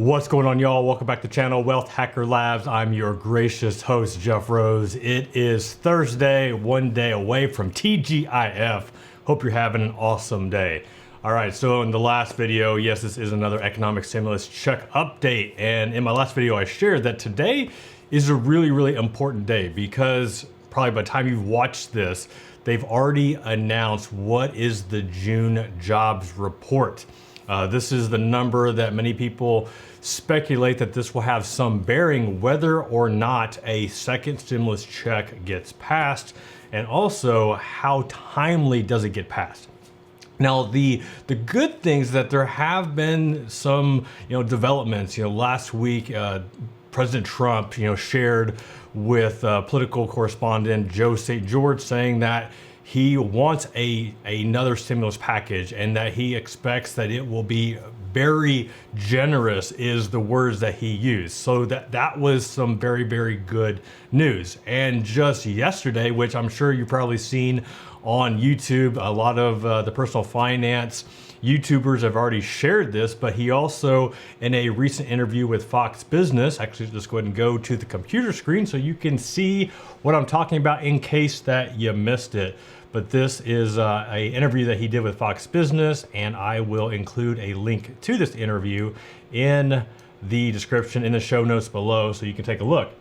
What's going on, y'all? Welcome back to the channel, Wealth Hacker Labs. I'm your gracious host, Jeff Rose. It is Thursday, one day away from TGIF. Hope you're having an awesome day. All right, so in the last video, yes, this is another economic stimulus check update. And in my last video, I shared that today is a really important day because probably by the time you've watched this, they've already announced what is the June jobs report. This is the number that many people speculate that this will have some bearing whether or not a second stimulus check gets passed, and also how timely does it get passed. Now, the good things that there have been some developments. Last week President Trump shared with political correspondent Joe St. George saying that he wants another stimulus package and that he expects that it will be very generous, is the words that he used. So that was some very good news. And just yesterday, which I'm sure you've probably seen on YouTube, a lot of the personal finance YouTubers have already shared this, but he also, in a recent interview with Fox Business, actually just go ahead and go to the computer screen so you can see what I'm talking about in case that you missed it. But this is an interview that he did with Fox Business, and I will include a link to this interview in the description, in the show notes below, so you can take a look.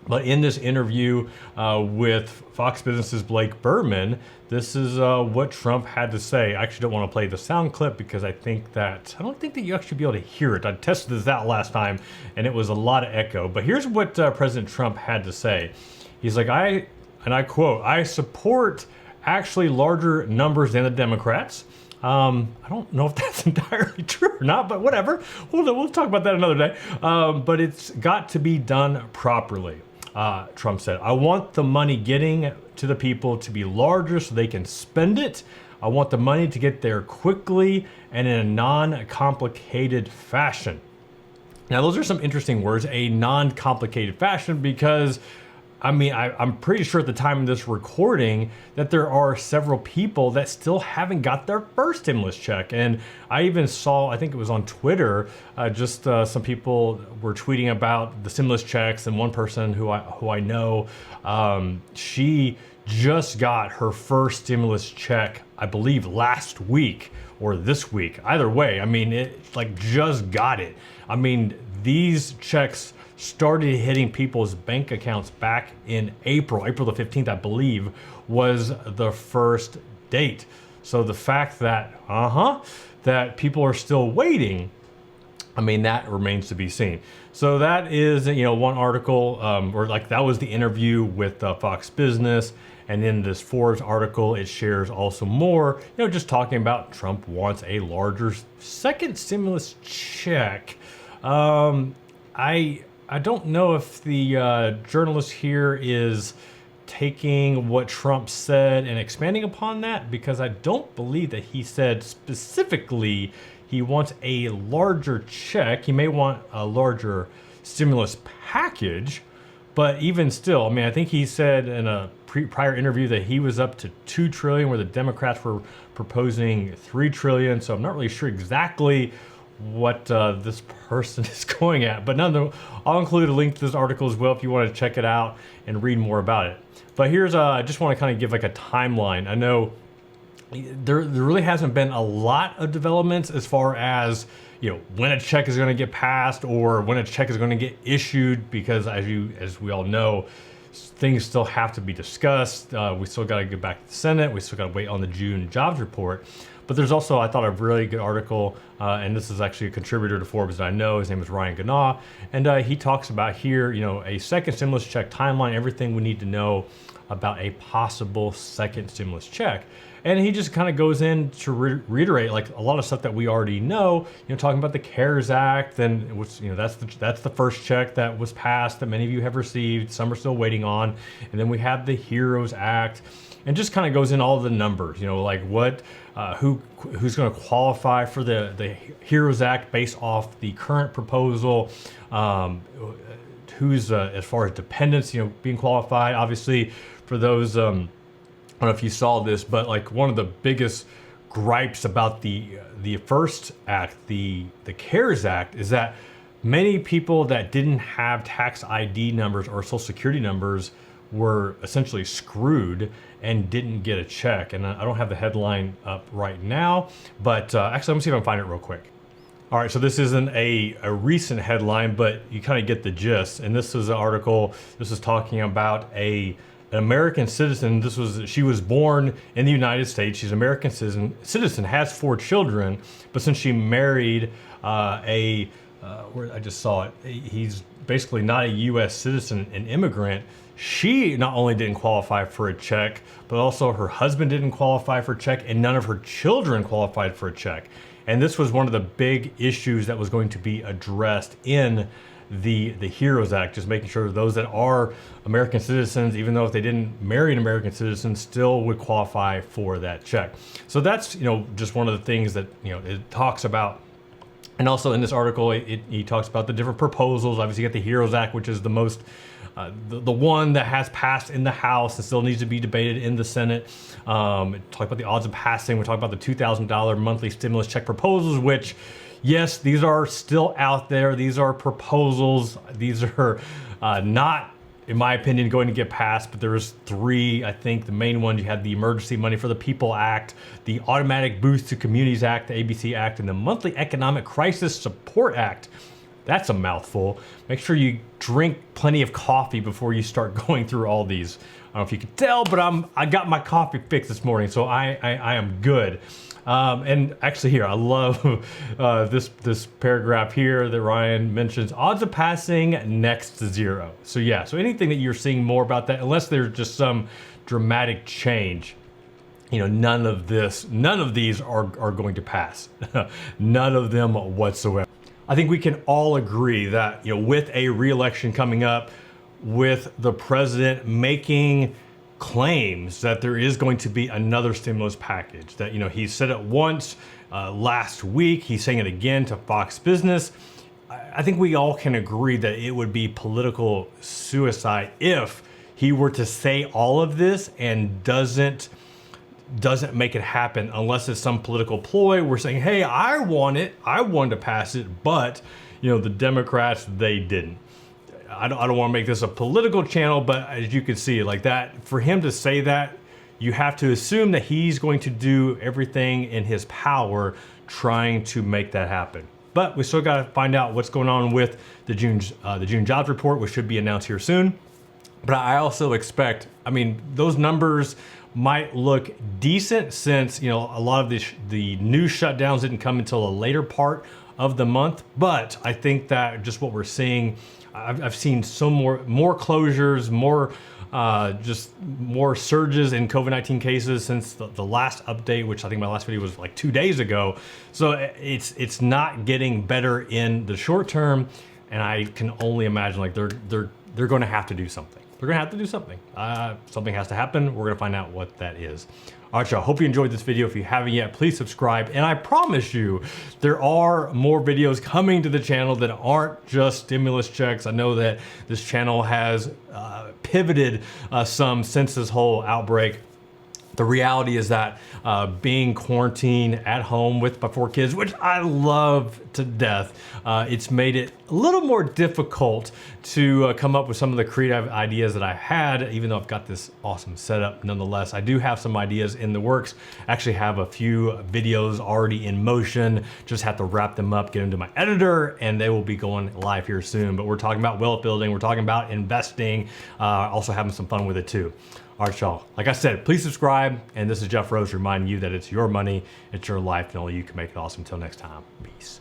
But in this interview with Fox Business's Blake Berman, this is what Trump had to say. I actually don't want to play the sound clip because I don't think that you actually be able to hear it. I tested this out last time and it was a lot of echo. But here's what President Trump had to say. He's like, I quote, "I support actually larger numbers than the Democrats." I don't know if that's entirely true or not, but whatever. We'll talk about that another day. But it's got to be done properly. Trump said, "I want the money getting to the people to be larger so they can spend it. I want the money to get there quickly and in a non-complicated fashion." Now, those are some interesting words, a non-complicated fashion, because I'm pretty sure at the time of this recording that there are several people that still haven't got their first stimulus check. And I even saw, I think it was on Twitter, some people were tweeting about the stimulus checks, and one person who I know, she just got her first stimulus check, I believe last week or this week. Either way, it just got it. These checks started hitting people's bank accounts back in April the 15th, I believe, was the first date. So the fact that, that people are still waiting, that remains to be seen. So that is, one article, that was the interview with Fox Business. And in this Forbes article, it shares also more, just talking about Trump wants a larger second stimulus check. I don't know if the journalist here is taking what Trump said and expanding upon that, because I don't believe that he said specifically he wants a larger check. He may want a larger stimulus package, but even still, I think he said in a prior interview that he was up to $2 trillion, where the Democrats were proposing $3 trillion. So I'm not really sure exactly what this person is going at, but nonetheless, I'll include a link to this article as well if you want to check it out and read more about it. But here's I just want to kind of give like a timeline. I know there really hasn't been a lot of developments as far as when a check is going to get passed or when a check is going to get issued, because as we all know, things still have to be discussed. We still got to get back to the Senate. We still got to wait on the June jobs report. But there's also, I thought, a really good article, and this is actually a contributor to Forbes that I know. His name is Ryan Ganaw, and he talks about here, a second stimulus check timeline, everything we need to know about a possible second stimulus check. And he just kind of goes in to reiterate like a lot of stuff that we already know, talking about the CARES Act, and which, that's the first check that was passed that many of you have received. Some are still waiting on. And then we have the HEROES Act, and just kind of goes in all the numbers, like what, who's going to qualify for the HEROES Act based off the current proposal, who's as far as dependents, being qualified. Obviously, for those, I don't know if you saw this, but like one of the biggest gripes about the first act, the CARES Act, is that many people that didn't have tax ID numbers or social security numbers were essentially screwed and didn't get a check. And I don't have the headline up right now, but actually, let me see if I can find it real quick. All right, so this isn't a recent headline, but you kind of get the gist. And this is an article, this is talking about an American citizen. She was born in the United States. She's an American citizen, has 4 children, but since she married where I just saw it, he's basically not a U.S. citizen, an immigrant. She not only didn't qualify for a check, but also her husband didn't qualify for a check, and none of her children qualified for a check. And this was one of the big issues that was going to be addressed in the HEROES Act, just making sure those that are American citizens, even though if they didn't marry an American citizen, still would qualify for that check. So that's, just one of the things that, it talks about. And also in this article, he talks about the different proposals. Obviously, you got the HEROES Act, which is the most, the one that has passed in the House and still needs to be debated in the Senate. Talk about the odds of passing. We talk about the $2,000 monthly stimulus check proposals, which, yes, these are still out there. These are proposals. These are not, in my opinion, going to get passed, but there's 3. I think the main ones, you had the Emergency Money for the People Act, the Automatic Boost to Communities Act, the ABC Act, and the Monthly Economic Crisis Support Act. That's a mouthful. Make sure you drink plenty of coffee before you start going through all these. I don't know if you can tell, but I got my coffee fixed this morning, so I am good. And actually here, I love this paragraph here that Ryan mentions, odds of passing next to 0. So yeah, so anything that you're seeing more about that, unless there's just some dramatic change, none of these are going to pass. None of them whatsoever. I think we can all agree that, with a re-election coming up, with the president making claims that there is going to be another stimulus package, that, he said it once last week, he's saying it again to Fox Business. I think we all can agree that it would be political suicide if he were to say all of this and doesn't make it happen, unless it's some political ploy. We're saying, hey, I wanted to pass it, but the Democrats, they didn't. I don't want to make this a political channel, but as you can see, like that, for him to say that, you have to assume that he's going to do everything in his power trying to make that happen. But we still got to find out what's going on with the June jobs report, which should be announced here soon. But I also expect, those numbers might look decent since, a lot of the new shutdowns didn't come until a later part of the month. But I think that just what we're seeing, I've seen more closures, just more surges in COVID-19 cases since the last update, which I think my last video was like 2 days ago. So it's not getting better in the short term, and I can only imagine like they're going to have to do something. They're gonna have to do something. Something has to happen. We're gonna find out what that is. All right, y'all, hope you enjoyed this video. If you haven't yet, please subscribe. And I promise you, there are more videos coming to the channel that aren't just stimulus checks. I know that this channel has pivoted some since this whole outbreak. The reality is that being quarantined at home with my 4 kids, which I love to death, it's made it a little more difficult to come up with some of the creative ideas that I had, even though I've got this awesome setup. Nonetheless, I do have some ideas in the works. I actually have a few videos already in motion. Just have to wrap them up, get them to my editor, and they will be going live here soon. But we're talking about wealth building. We're talking about investing, also having some fun with it too. All right, y'all. Like I said, please subscribe. And this is Jeff Rose reminding you that it's your money, it's your life, and only you can make it awesome. Until next time, peace.